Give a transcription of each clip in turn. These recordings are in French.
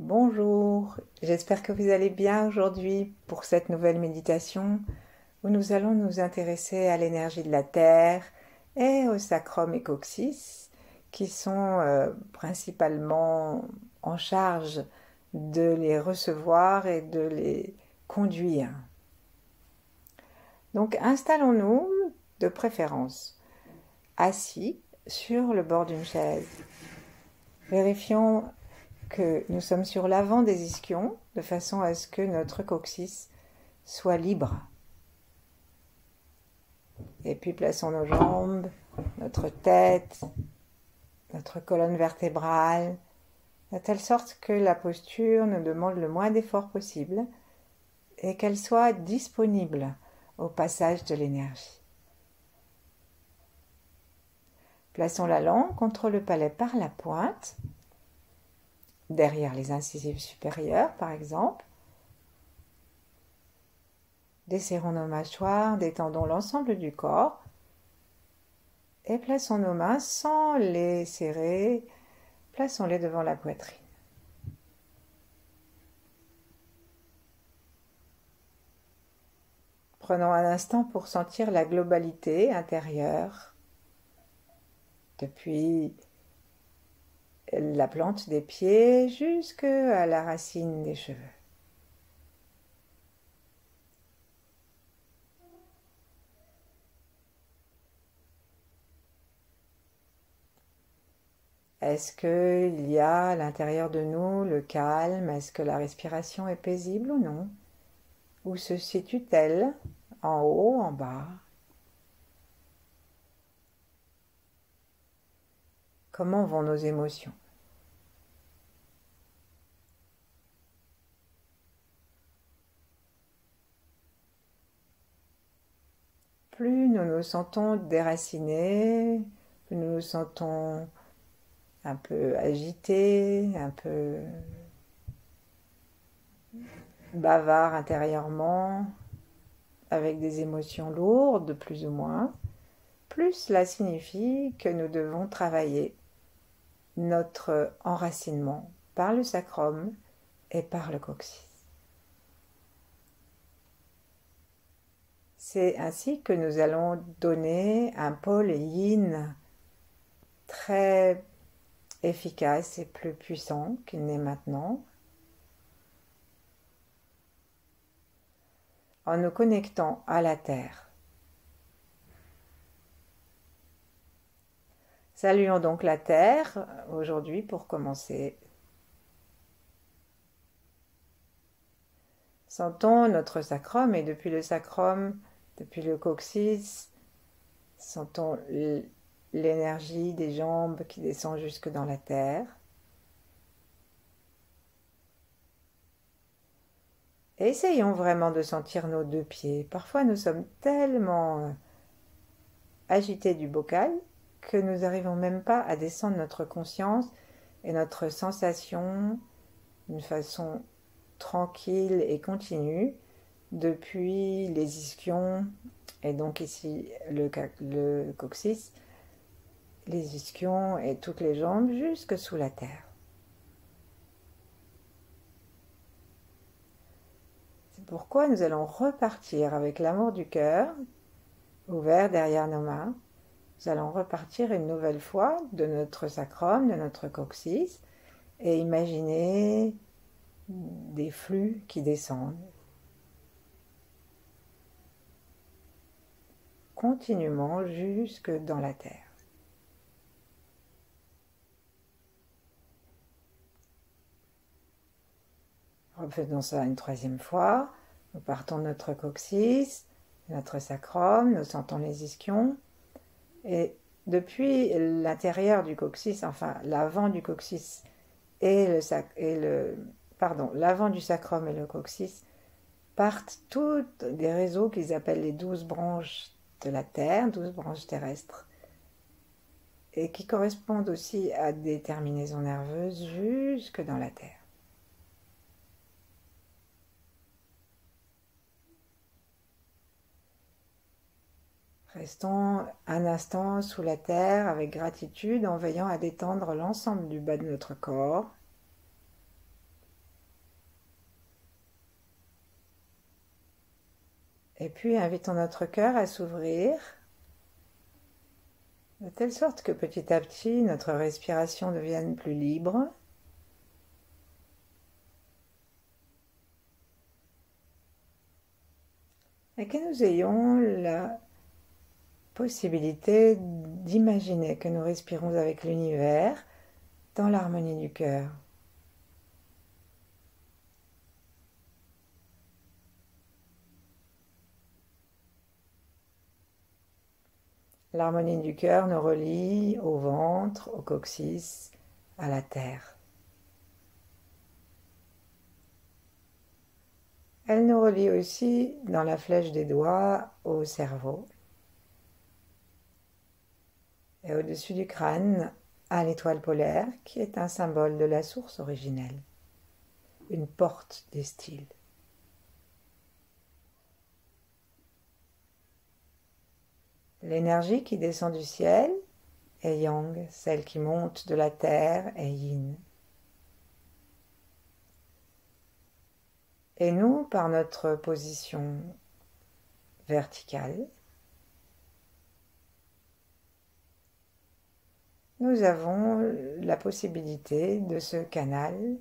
Bonjour, j'espère que vous allez bien aujourd'hui pour cette nouvelle méditation où nous allons nous intéresser à l'énergie de la Terre et au sacrum et coccyx qui sont principalement en charge de les recevoir et de les conduire. Donc installons-nous de préférence assis sur le bord d'une chaise. Vérifions que nous sommes sur l'avant des ischions, de façon à ce que notre coccyx soit libre. Et puis plaçons nos jambes, notre tête, notre colonne vertébrale, de telle sorte que la posture nous demande le moins d'effort possible et qu'elle soit disponible au passage de l'énergie. Plaçons la langue contre le palais par la pointe, derrière les incisives supérieures par exemple. Desserrons nos mâchoires, détendons l'ensemble du corps et plaçons nos mains sans les serrer, plaçons-les devant la poitrine. Prenons un instant pour sentir la globalité intérieure, depuis la plante des pieds jusqu'à la racine des cheveux. Est-ce qu'il y a à l'intérieur de nous le calme? Est-ce que la respiration est paisible ou non? Où se situe-t-elle? En haut, en bas? Comment vont nos émotions? Plus nous nous sentons déracinés, plus nous nous sentons un peu agités, un peu bavards intérieurement, avec des émotions lourdes plus ou moins, plus cela signifie que nous devons travailler notre enracinement par le sacrum et par le coccyx. C'est ainsi que nous allons donner un pôle yin très efficace et plus puissant qu'il n'est maintenant, en nous connectant à la Terre. Saluons donc la Terre aujourd'hui pour commencer. Sentons notre sacrum et depuis le sacrum, depuis le coccyx, sentons l'énergie des jambes qui descend jusque dans la terre. Et essayons vraiment de sentir nos deux pieds. Parfois nous sommes tellement agités du bocal que nous n'arrivons même pas à descendre notre conscience et notre sensation d'une façon tranquille et continue depuis les ischions et donc ici le coccyx, les ischions et toutes les jambes jusque sous la terre. C'est pourquoi nous allons repartir avec l'amour du cœur ouvert derrière nos mains. Nous allons repartir une nouvelle fois de notre sacrum, de notre coccyx et imaginer des flux qui descendent continuellement jusque dans la terre. Refaisons ça une troisième fois. Nous partons de notre coccyx, notre sacrum, nous sentons les ischions. Et depuis l'intérieur du coccyx, enfin l'avant du coccyx et l'avant du sacrum et le coccyx, partent toutes des réseaux qu'ils appellent les 12 branches de la Terre, 12 branches terrestres, et qui correspondent aussi à des terminaisons nerveuses jusque dans la Terre. Restons un instant sous la terre avec gratitude en veillant à détendre l'ensemble du bas de notre corps. Et puis invitons notre cœur à s'ouvrir de telle sorte que petit à petit notre respiration devienne plus libre. Et que nous ayons la possibilité d'imaginer que nous respirons avec l'univers dans l'harmonie du cœur. L'harmonie du cœur nous relie au ventre, au coccyx, à la terre. Elle nous relie aussi dans la flèche des doigts au cerveau et au-dessus du crâne à l'étoile polaire qui est un symbole de la source originelle, une porte des styles. L'énergie qui descend du ciel est yang, celle qui monte de la terre est yin. Et nous, par notre position verticale, nous avons la possibilité de ce canal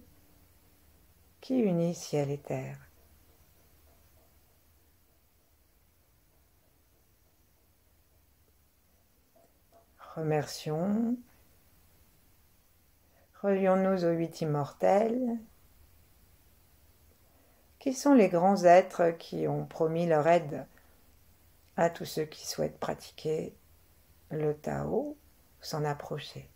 qui unit ciel et terre. Remercions, relions-nous aux 8 immortels, qui sont les grands êtres qui ont promis leur aide à tous ceux qui souhaitent pratiquer le Tao ou s'en approcher.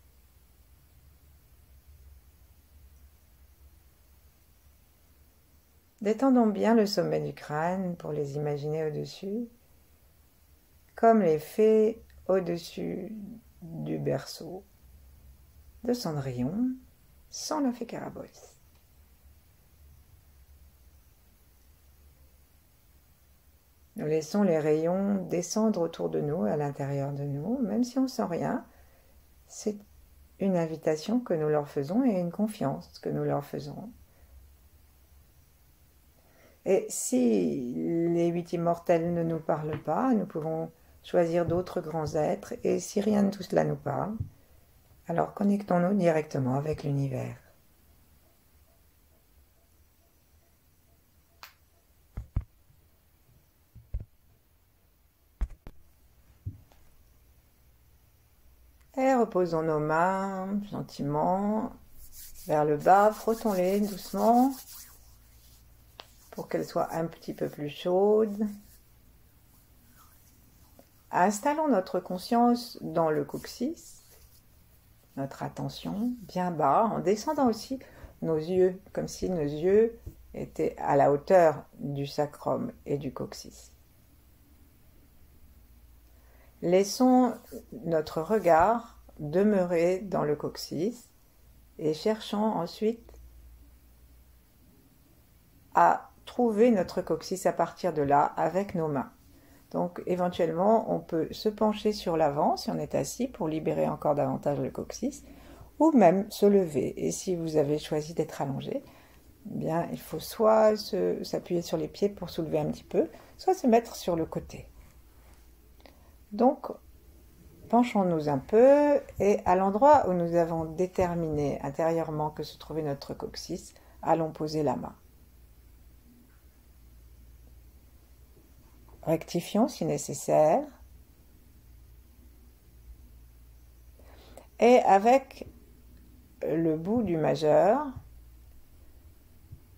Détendons bien le sommet du crâne pour les imaginer au-dessus, comme les fées au-dessus du berceau de Cendrillon, sans la fée Carabosse. Nous laissons les rayons descendre autour de nous, à l'intérieur de nous, même si on ne sent rien. C'est une invitation que nous leur faisons et une confiance que nous leur faisons. Et si les 8 immortels ne nous parlent pas, nous pouvons choisir d'autres grands êtres, et si rien de tout cela nous parle, alors connectons-nous directement avec l'univers. Et reposons nos mains gentiment vers le bas, frottons-les doucement pour qu'elles soient un petit peu plus chaudes. Installons notre conscience dans le coccyx, notre attention bien bas, en descendant aussi nos yeux, comme si nos yeux étaient à la hauteur du sacrum et du coccyx. Laissons notre regard demeurer dans le coccyx et cherchons ensuite à trouver notre coccyx à partir de là avec nos mains. Donc éventuellement on peut se pencher sur l'avant si on est assis pour libérer encore davantage le coccyx, ou même se lever. Et si vous avez choisi d'être allongé, eh bien il faut soit s'appuyer sur les pieds pour soulever un petit peu, soit se mettre sur le côté. Donc penchons-nous un peu et à l'endroit où nous avons déterminé intérieurement que se trouvait notre coccyx, allons poser la main. Rectifions si nécessaire. Et avec le bout du majeur,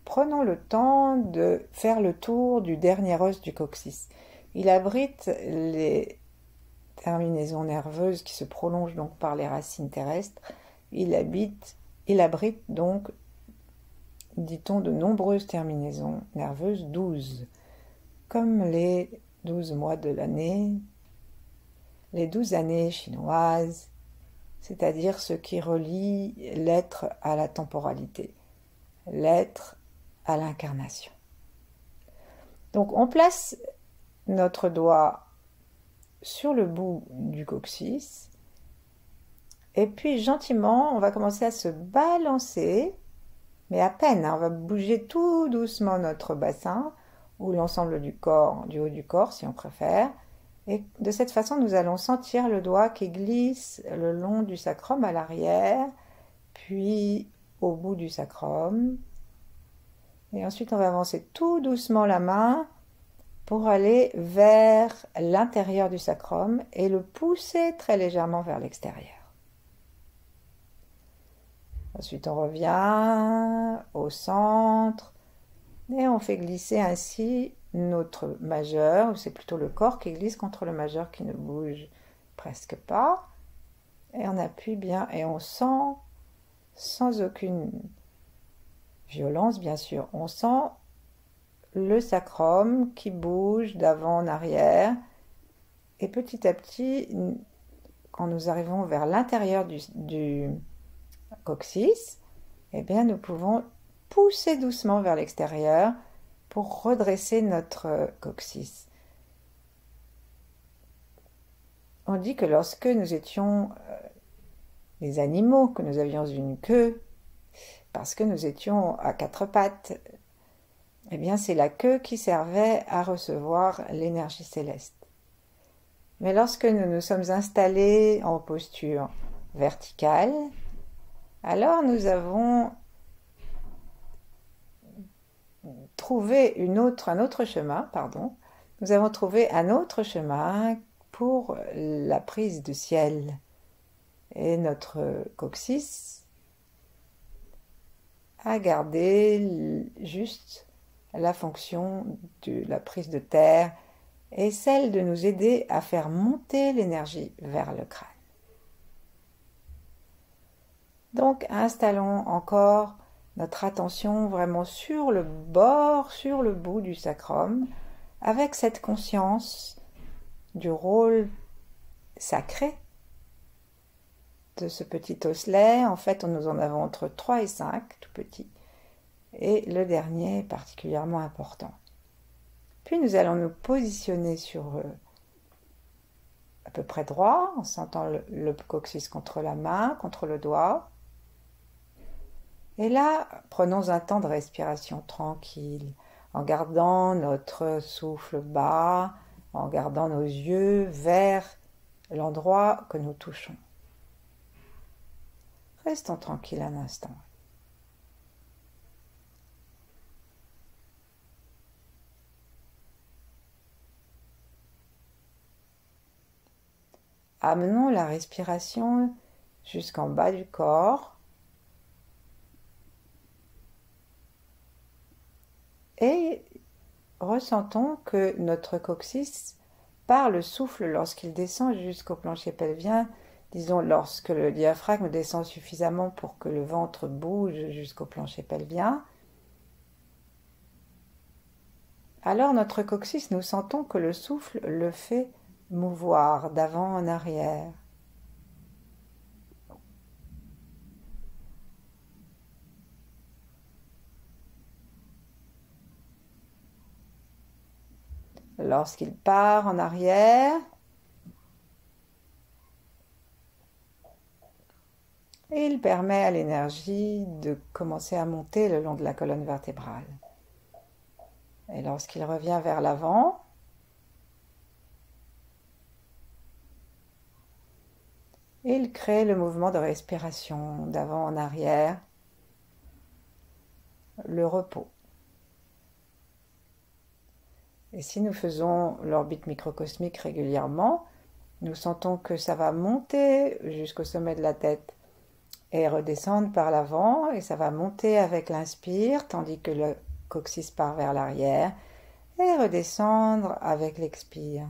prenons le temps de faire le tour du dernier os du coccyx. Il abrite les terminaisons nerveuses qui se prolongent donc par les racines terrestres. Il abrite donc, dit-on, de nombreuses terminaisons nerveuses, 12. Comme les 12 mois de l'année, les 12 années chinoises, c'est-à-dire ce qui relie l'être à la temporalité, l'être à l'incarnation. Donc on place notre doigt sur le bout du coccyx et puis gentiment on va commencer à se balancer, mais à peine, on va bouger tout doucement notre bassin ou l'ensemble du corps, du haut du corps si on préfère. Et de cette façon, nous allons sentir le doigt qui glisse le long du sacrum à l'arrière, puis au bout du sacrum. Et ensuite, on va avancer tout doucement la main pour aller vers l'intérieur du sacrum et le pousser très légèrement vers l'extérieur. Ensuite, on revient au centre et on fait glisser ainsi notre majeur, ou c'est plutôt le corps qui glisse contre le majeur qui ne bouge presque pas. Et on appuie bien et on sent, sans aucune violence bien sûr, on sent le sacrum qui bouge d'avant en arrière. Et petit à petit, quand nous arrivons vers l'intérieur du coccyx, eh bien nous pouvons pousser doucement vers l'extérieur pour redresser notre coccyx. On dit que lorsque nous étions des animaux, que nous avions une queue, parce que nous étions à quatre pattes, eh bien c'est la queue qui servait à recevoir l'énergie céleste. Mais lorsque nous nous sommes installés en posture verticale, alors nous avons trouvé un autre chemin, nous avons trouvé un autre chemin pour la prise de ciel. Et notre coccyx a gardé juste la fonction de la prise de terre et celle de nous aider à faire monter l'énergie vers le crâne. Donc installons encore notre attention vraiment sur le bord, sur le bout du sacrum, avec cette conscience du rôle sacré de ce petit osselet. En fait, nous en avons entre 3 et 5, tout petits, et le dernier est particulièrement important. Puis nous allons nous positionner sur à peu près droit, en sentant le coccyx contre la main, contre le doigt. Et là, prenons un temps de respiration tranquille, en gardant notre souffle bas, en gardant nos yeux vers l'endroit que nous touchons. Restons tranquilles un instant. Amenons la respiration jusqu'en bas du corps et ressentons que notre coccyx, par le souffle lorsqu'il descend jusqu'au plancher pelvien, disons lorsque le diaphragme descend suffisamment pour que le ventre bouge jusqu'au plancher pelvien, alors notre coccyx, nous sentons que le souffle le fait mouvoir d'avant en arrière. Lorsqu'il part en arrière, il permet à l'énergie de commencer à monter le long de la colonne vertébrale. Et lorsqu'il revient vers l'avant, il crée le mouvement de respiration d'avant en arrière, le repos. Et si nous faisons l'orbite microcosmique régulièrement, nous sentons que ça va monter jusqu'au sommet de la tête et redescendre par l'avant, et ça va monter avec l'inspire, tandis que le coccyx part vers l'arrière, et redescendre avec l'expire.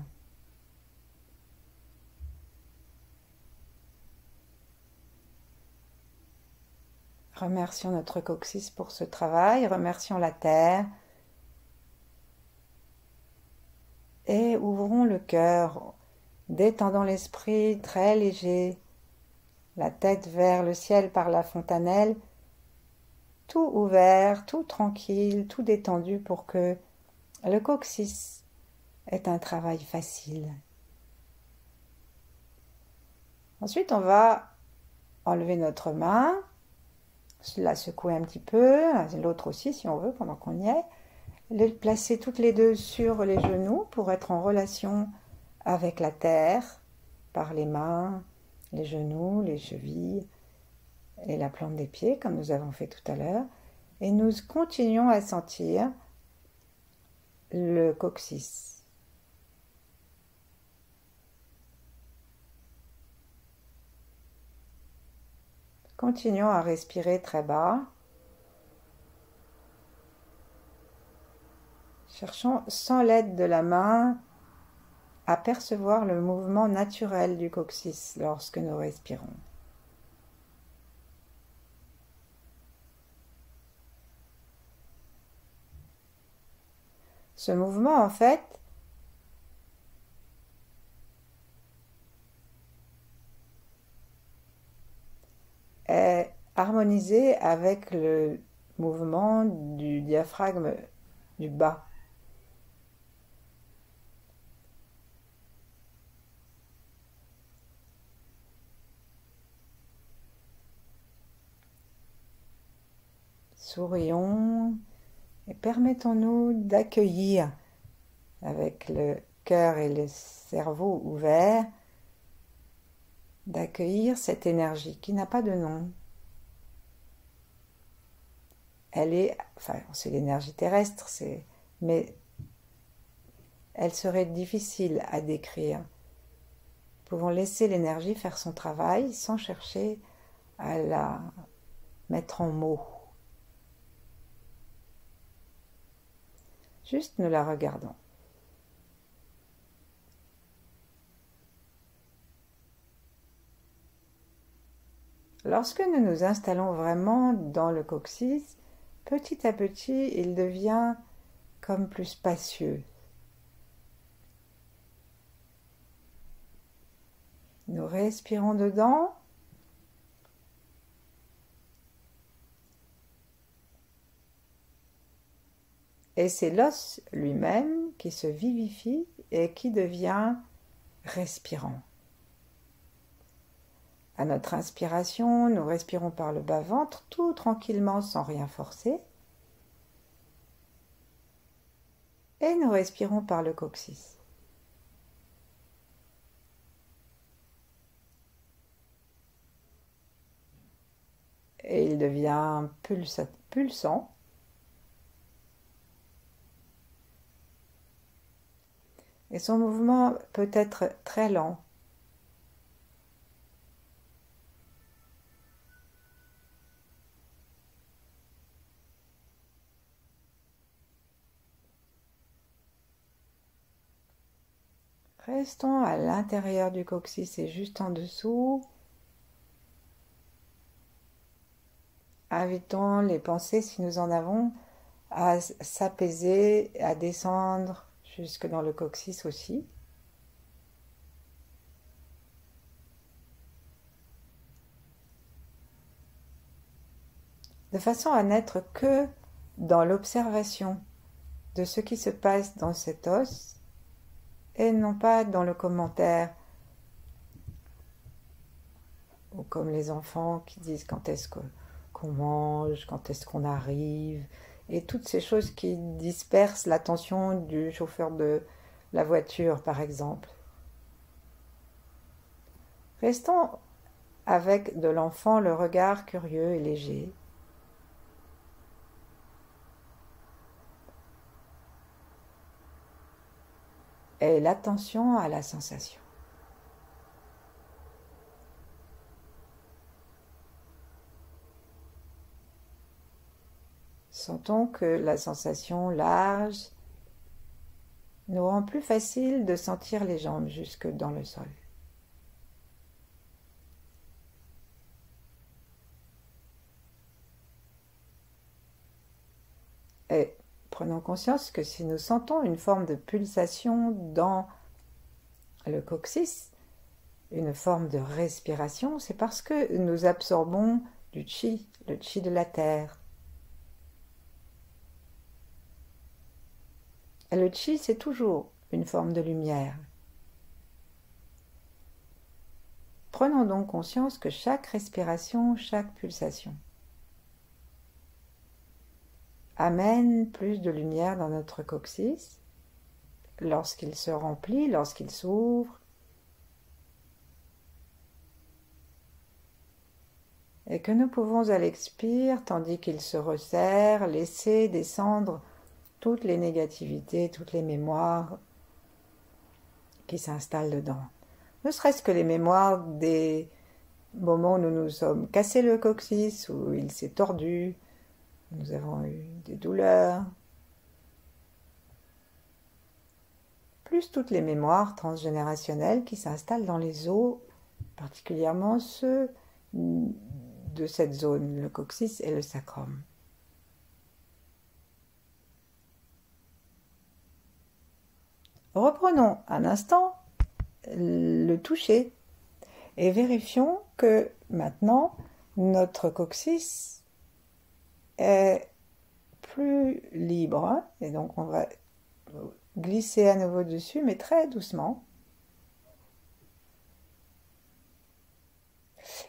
Remercions notre coccyx pour ce travail, remercions la Terre, et ouvrons le cœur, détendant l'esprit très léger, la tête vers le ciel par la fontanelle, tout ouvert, tout tranquille, tout détendu pour que le coccyx ait un travail facile. Ensuite, on va enlever notre main, la secouer un petit peu, l'autre aussi si on veut pendant qu'on y est, Les placer toutes les deux sur les genoux pour être en relation avec la terre par les mains, les genoux, les chevilles et la plante des pieds comme nous avons fait tout à l'heure. Et nous continuons à sentir le coccyx. Continuons à respirer très bas. Cherchons sans l'aide de la main à percevoir le mouvement naturel du coccyx lorsque nous respirons. Ce mouvement, en fait, est harmonisé avec le mouvement du diaphragme du bas. Sourions et permettons-nous d'accueillir avec le cœur et le cerveau ouverts, d'accueillir cette énergie qui n'a pas de nom. Elle est, enfin, c'est l'énergie terrestre, mais elle serait difficile à décrire. Nous pouvons laisser l'énergie faire son travail sans chercher à la mettre en mots. Juste nous la regardons. Lorsque nous nous installons vraiment dans le coccyx, petit à petit, il devient comme plus spacieux. Nous respirons dedans. Et c'est l'os lui-même qui se vivifie et qui devient respirant. À notre inspiration, nous respirons par le bas-ventre, tout tranquillement, sans rien forcer. Et nous respirons par le coccyx. Et il devient pulsant. Et son mouvement peut être très lent. Restons à l'intérieur du coccyx et juste en dessous. Invitons les pensées, si nous en avons, à s'apaiser, à descendre jusque dans le coccyx aussi. De façon à n'être que dans l'observation de ce qui se passe dans cet os et non pas dans le commentaire ou comme les enfants qui disent quand est-ce qu'on mange, quand est-ce qu'on arrive et toutes ces choses qui dispersent l'attention du chauffeur de la voiture par exemple. Restons avec de l'enfant le regard curieux et léger. Et l'attention à la sensation. Sentons que la sensation large nous rend plus facile de sentir les jambes jusque dans le sol. Et prenons conscience que si nous sentons une forme de pulsation dans le coccyx, une forme de respiration, c'est parce que nous absorbons du chi, le chi de la terre. Et le chi, c'est toujours une forme de lumière. Prenons donc conscience que chaque respiration, chaque pulsation amène plus de lumière dans notre coccyx lorsqu'il se remplit, lorsqu'il s'ouvre, et que nous pouvons à l'expire, tandis qu'il se resserre, laisser descendre toutes les négativités, toutes les mémoires qui s'installent dedans. Ne serait-ce que les mémoires des moments où nous nous sommes cassés le coccyx, où il s'est tordu, où nous avons eu des douleurs, plus toutes les mémoires transgénérationnelles qui s'installent dans les os, particulièrement ceux de cette zone, le coccyx et le sacrum. Reprenons un instant le toucher et vérifions que maintenant notre coccyx est plus libre, et donc on va glisser à nouveau dessus, mais très doucement.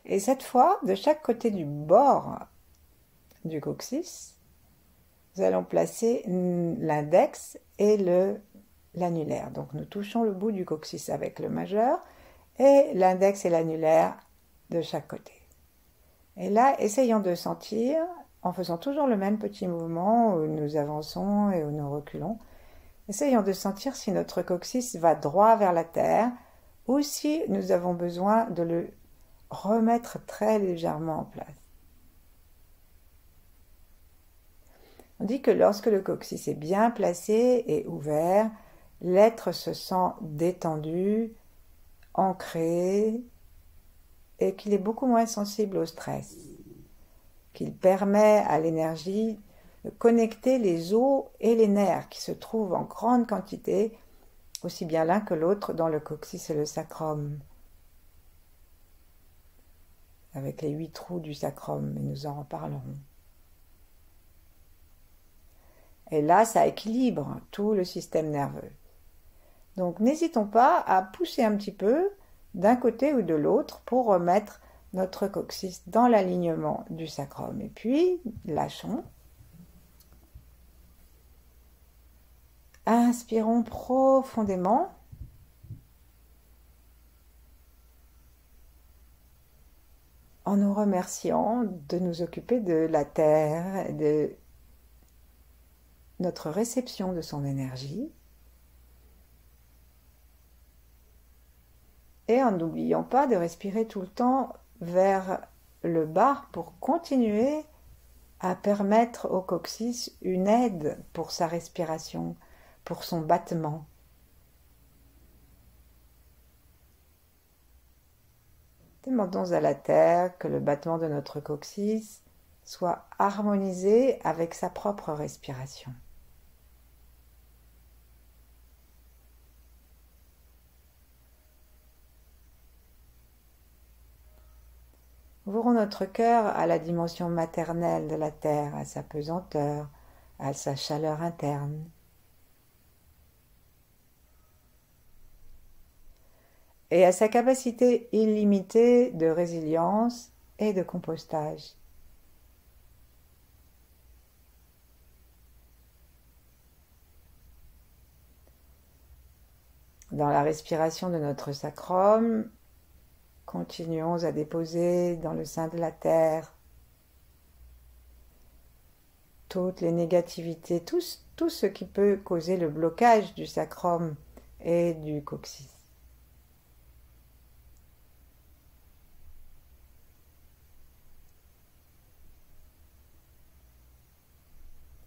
Et cette fois, de chaque côté du bord du coccyx, nous allons placer l'index et l'annulaire. Donc nous touchons le bout du coccyx avec le majeur et l'index et l'annulaire de chaque côté. Et là, essayons de sentir, en faisant toujours le même petit mouvement où nous avançons et où nous reculons, essayons de sentir si notre coccyx va droit vers la terre ou si nous avons besoin de le remettre très légèrement en place. On dit que lorsque le coccyx est bien placé et ouvert, l'être se sent détendu, ancré, et qu'il est beaucoup moins sensible au stress, qu'il permet à l'énergie de connecter les os et les nerfs qui se trouvent en grande quantité, aussi bien l'un que l'autre dans le coccyx et le sacrum, avec les 8 trous du sacrum, et nous en reparlerons. Et là, ça équilibre tout le système nerveux. Donc n'hésitons pas à pousser un petit peu d'un côté ou de l'autre pour remettre notre coccyx dans l'alignement du sacrum. Et puis, lâchons. Inspirons profondément. En nous remerciant de nous occuper de la terre, de notre réception de son énergie. Et en n'oubliant pas de respirer tout le temps vers le bas pour continuer à permettre au coccyx une aide pour sa respiration, pour son battement. Demandons à la terre que le battement de notre coccyx soit harmonisé avec sa propre respiration. Ouvrons notre cœur à la dimension maternelle de la terre, à sa pesanteur, à sa chaleur interne. Et à sa capacité illimitée de résilience et de compostage. Dans la respiration de notre sacrum, continuons à déposer dans le sein de la terre toutes les négativités, tout ce qui peut causer le blocage du sacrum et du coccyx.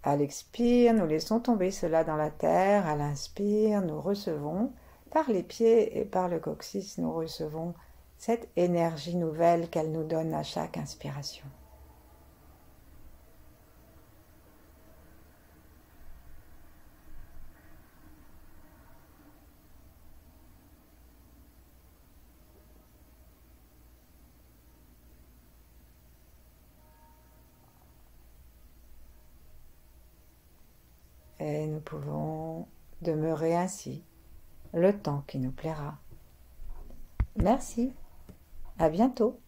À l'expire, nous laissons tomber cela dans la terre. À l'inspire, nous recevons, par les pieds et par le coccyx, nous recevons cette énergie nouvelle qu'elle nous donne à chaque inspiration. Et nous pouvons demeurer ainsi le temps qui nous plaira. Merci, à bientôt.